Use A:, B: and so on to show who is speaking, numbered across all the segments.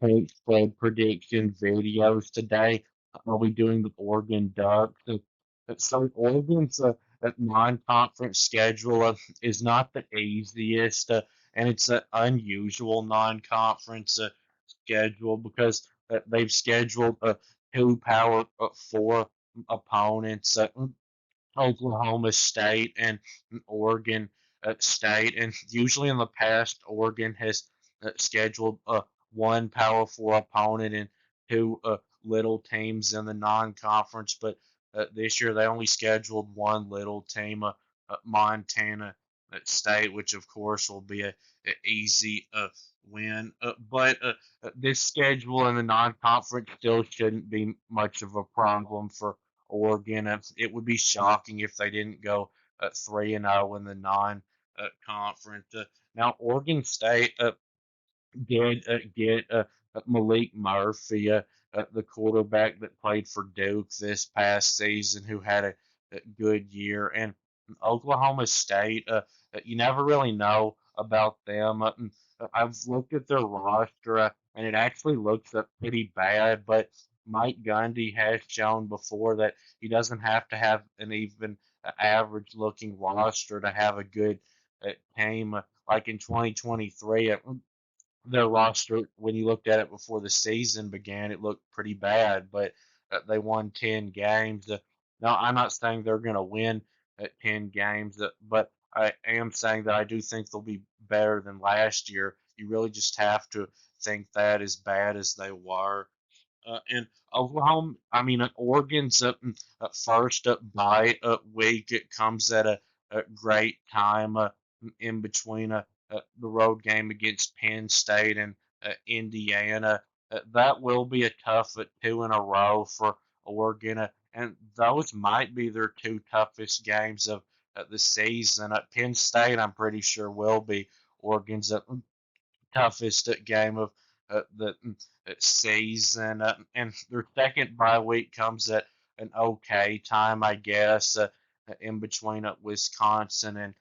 A: Paint spread prediction videos today. I'll be doing the Oregon Ducks. So Oregon's non-conference schedule is not the easiest, and it's an unusual non-conference schedule because they've scheduled two Power Four opponents. Oklahoma State and Oregon State. And usually in the past, Oregon has scheduled one Power Four opponent and two little teams in the non-conference. But this year they only scheduled one little team, Montana State, which of course will be a easy win. But this schedule in the non-conference still shouldn't be much of a problem for Oregon. It would be shocking if they didn't go 3-0 in the non-conference. Now, Oregon State did get Malik Murphy, the quarterback that played for Duke this past season, who had a good year. And Oklahoma State, you never really know about them. I've looked at their roster, and it actually looks pretty bad, but Mike Gundy has shown before that he doesn't have to have an even average looking roster to have a good team. Like in 2023, their roster, when you looked at it before the season began, it looked pretty bad, but they won 10 games. Now, I'm not saying they're going to win at 10 games, but I am saying that I do think they'll be better than last year. You really just have to think that as bad as they were. And Oklahoma, I mean, Oregon's first bye week. It comes at a great time in between the road game against Penn State and Indiana. That will be a tough two in a row for Oregon, and those might be their two toughest games of the season. Penn State, I'm pretty sure, will be Oregon's toughest game of the season. And their second bye week comes at an okay time, I guess, in between Wisconsin and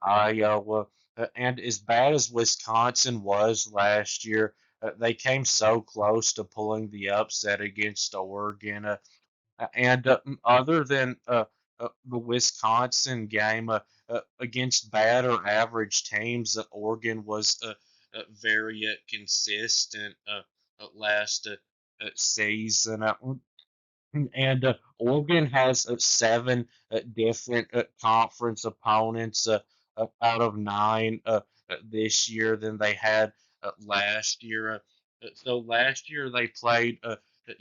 A: Iowa. And as bad as Wisconsin was last year, they came so close to pulling the upset against Oregon. And other than the Wisconsin game against bad or average teams, Oregon was very consistent last season. And Oregon has seven different conference opponents out of nine this year than they had last year. So last year they played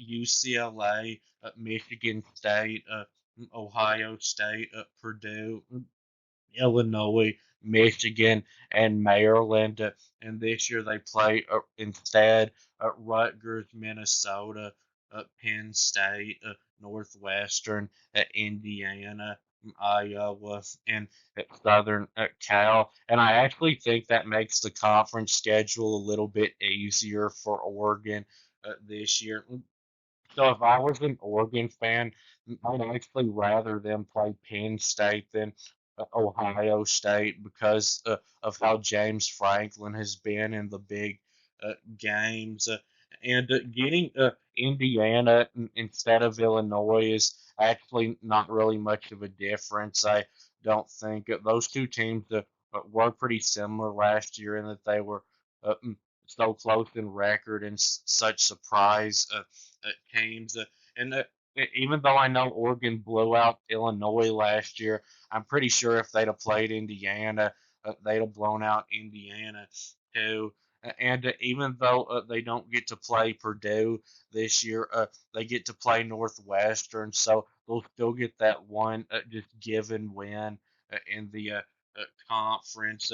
A: UCLA, Michigan State, Ohio State, Purdue, Illinois, Michigan, and Maryland. And this year they play instead Rutgers, Minnesota, Penn State, Northwestern, Indiana, Iowa, and Southern Cal. And I actually think that makes the conference schedule a little bit easier for Oregon this year. So if I was an Oregon fan, I'd actually rather them play Penn State than Ohio State because of how James Franklin has been in the big games. And getting Indiana instead of Illinois is actually not really much of a difference. I don't think those two teams were pretty similar last year in that they were so close in record and such surprise teams. And even though I know Oregon blew out Illinois last year, I'm pretty sure if they'd have played Indiana, they'd have blown out Indiana too. And even though they don't get to play Purdue this year, they get to play Northwestern, so they'll still get that one just given win in the conference.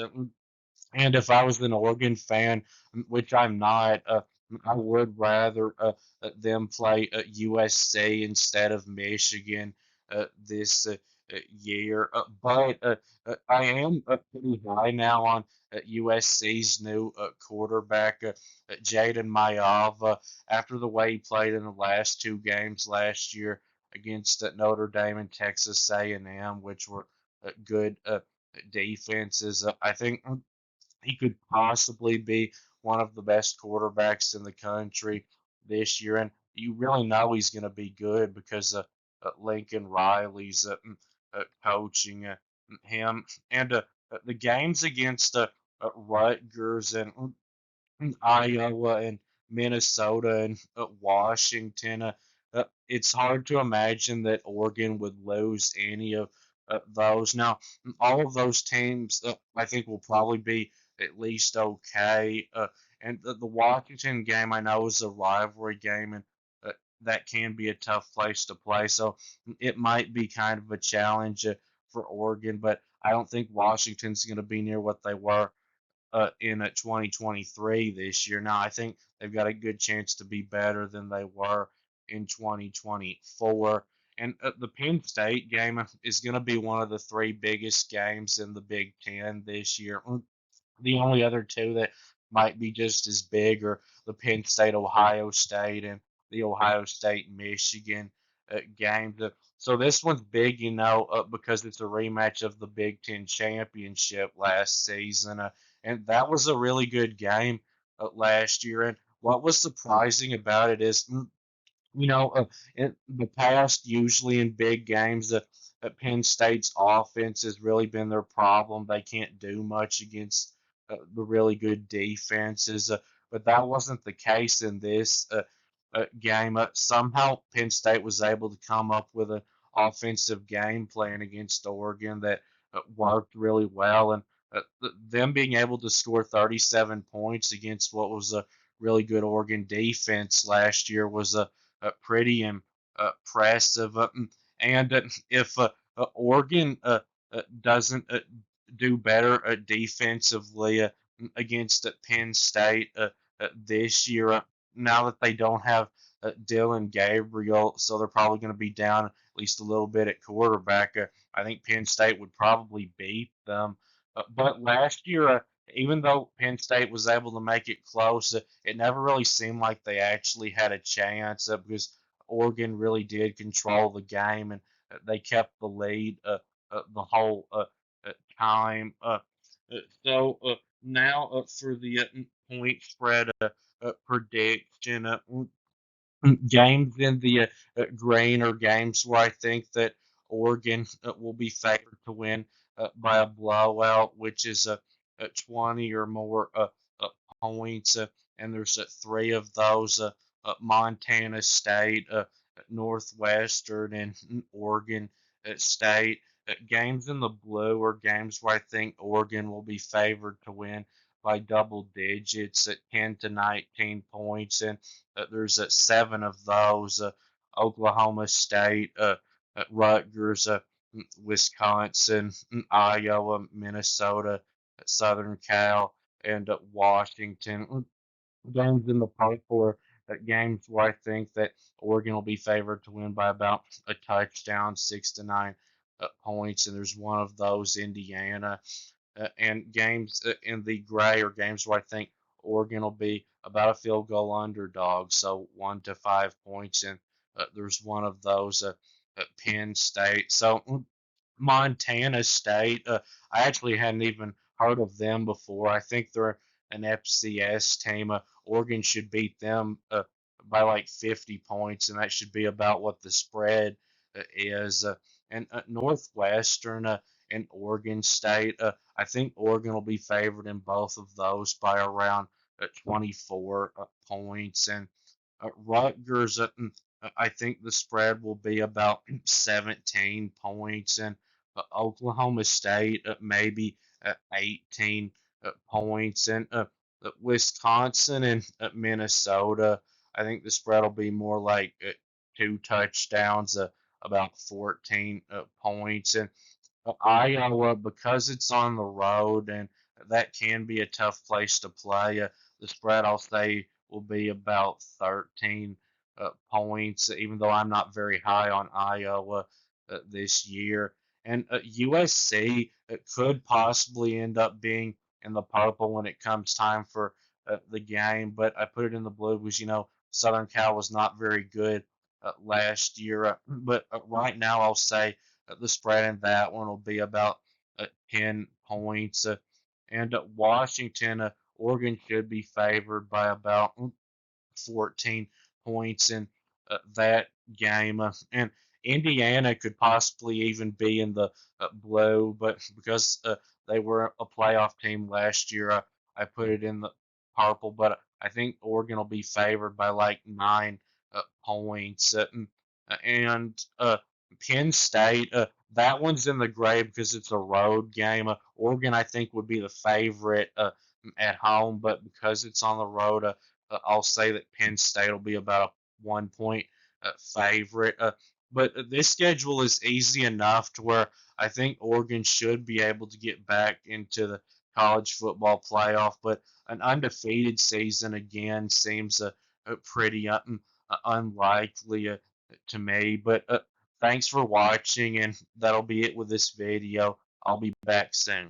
A: And if I was an Oregon fan, which I'm not, I would rather them play USC instead of Michigan this year. I am pretty high now on USC's new quarterback, Jaden Mayava, after the way he played in the last two games last year against Notre Dame and Texas A&M, which were good defenses. I think he could possibly be one of the best quarterbacks in the country this year, and you really know he's going to be good because Lincoln Riley's coaching him, and the games against Rutgers and Iowa and Minnesota and Washington. It's hard to imagine that Oregon would lose any of those. Now, all of those teams, I think, will probably be at least okay. And the Washington game, I know, is a rivalry game, and uh, that can be a tough place to play. So it might be kind of a challenge for Oregon, but I don't think Washington's going to be near what they were in 2023 this year. Now, I think they've got a good chance to be better than they were in 2024. And the Penn State game is going to be one of the three biggest games in the Big Ten this year. The only other two that might be just as big are the Penn State Ohio State and the Ohio State Michigan game. So this one's big, because it's a rematch of the Big Ten championship last season, and that was a really good game last year. And what was surprising about it is in the past, usually in big games, Penn State's offense has really been their problem. They can't do much against the really good defenses, but that wasn't the case in this game. Somehow, Penn State was able to come up with an offensive game plan against Oregon that worked really well, and them being able to score 37 points against what was a really good Oregon defense last year was pretty impressive. And if Oregon doesn't do better defensively against Penn State this year, now that they don't have Dylan Gabriel, so they're probably going to be down at least a little bit at quarterback. I think Penn State would probably beat them. But last year, even though Penn State was able to make it close, it never really seemed like they actually had a chance because Oregon really did control the game and they kept the lead the whole time. So now for the point spread prediction, games in the green are games where I think that Oregon will be favored to win by a blowout, which is 20 or more uh, points. And there's three of those Montana State, Northwestern, and Oregon State. Games in the blue are games where I think Oregon will be favored to win by double digits at 10 to 19 points. And there's seven of those Oklahoma State, Rutgers, Wisconsin, Iowa, Minnesota, Southern Cal, and Washington. Games in the purple are games where I think that Oregon will be favored to win by about a touchdown, 6 to 9 points, and there's one of those Indiana. And games in the gray are games where I think Oregon will be about a field goal underdog, so 1 to 5 points, and there's one of those Penn State. So Montana State, I actually hadn't even heard of them before. I think they're an FCS team. Oregon should beat them by like 50 points, and that should be about what the spread is. And Northwestern and Oregon State, I think Oregon will be favored in both of those by around 24 points. And Rutgers, I think the spread will be about 17 points. And Oklahoma State, maybe 18 points. And Wisconsin and Minnesota, I think the spread will be more like two touchdowns, about 14 points. And Iowa, because it's on the road and that can be a tough place to play, the spread I'll say will be about 13 points, even though I'm not very high on Iowa this year. And USC could possibly end up being in the purple when it comes time for the game, but I put it in the blue because, Southern Cal was not very good last year. But right now, I'll say the spread in that one will be about 10 points. And Washington, Oregon should be favored by about 14 points in that game. And Indiana could possibly even be in the blue, but because they were a playoff team last year, I put it in the purple. But I think Oregon will be favored by like 9 points. And Penn State, that one's in the gray because it's a road game. Oregon, I think, would be the favorite at home, but because it's on the road, I'll say that Penn State will be about a 1 point favorite. But this schedule is easy enough to where I think Oregon should be able to get back into the college football playoff. But an undefeated season again seems pretty unlikely to me. But thanks for watching, and that'll be it with this video. I'll be back soon.